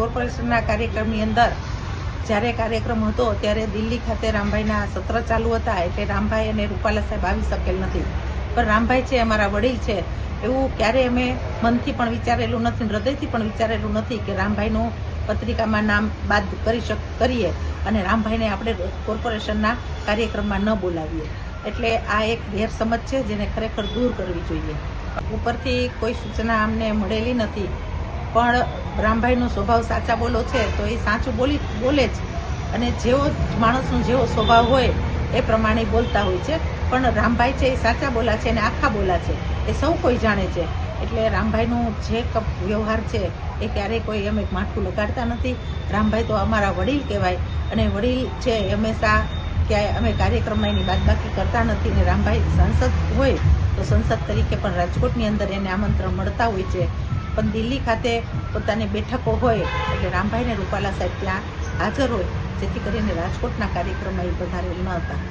કોર્પોરેશનના કાર્યક્રમની અંદર જ્યારે કાર્યક્રમ હતો ત્યારે દિલ્હી ખાતે રામભાઈના સત્ર ચાલુ હતા, એટલે રામભાઈ અને રૂપાલા સાહેબ આવી શકેલ નથી. પણ રામભાઈ છે, અમારા વડીલ છે, એવું ક્યારેય અમે મનથી પણ વિચારેલું નથી, હૃદયથી પણ વિચારેલું નથી કે રામભાઈનું પત્રિકામાં નામ બાદ કરીએ અને રામભાઈને આપણે કોર્પોરેશનના કાર્યક્રમમાં ન બોલાવીએ. એટલે આ એક ગેરસમજ છે, જેને ખરેખર દૂર કરવી જોઈએ. ઉપરથી કોઈ સૂચના અમને મળેલી નથી, પણ રામભાઈનો સ્વભાવ સાચા બોલો છે, તો એ સાચું બોલે જ, અને જેવો માણસનો જેવો સ્વભાવ હોય એ પ્રમાણે બોલતા હોય છે. પણ રામભાઈ છે એ સાચા બોલા છે અને આખા બોલા છે, એ સૌ કોઈ જાણે છે. એટલે રામભાઈનું જે વ્યવહાર છે એ ક્યારેય કોઈ અમે માઠું લગાડતા નથી. રામભાઈ તો અમારા વડીલ કહેવાય, અને વડીલ છે એ હંમેશા ક્યાંય અમે કાર્યક્રમમાં એની બાદબાકી કરતા નથી. અને રામભાઈ સાંસદ હોય તો સંસદ તરીકે પણ રાજકોટની અંદર એને આમંત્રણ મળતા હોય છે, પણ દિલ્હી ખાતે પોતાની બેઠકો હોય એટલે રામભાઈ ને રૂપાલા સાહેબ ત્યાં હાજર હોય, જેથી કરીને રાજકોટના કાર્યક્રમમાં એ પધારેલ ન હતા.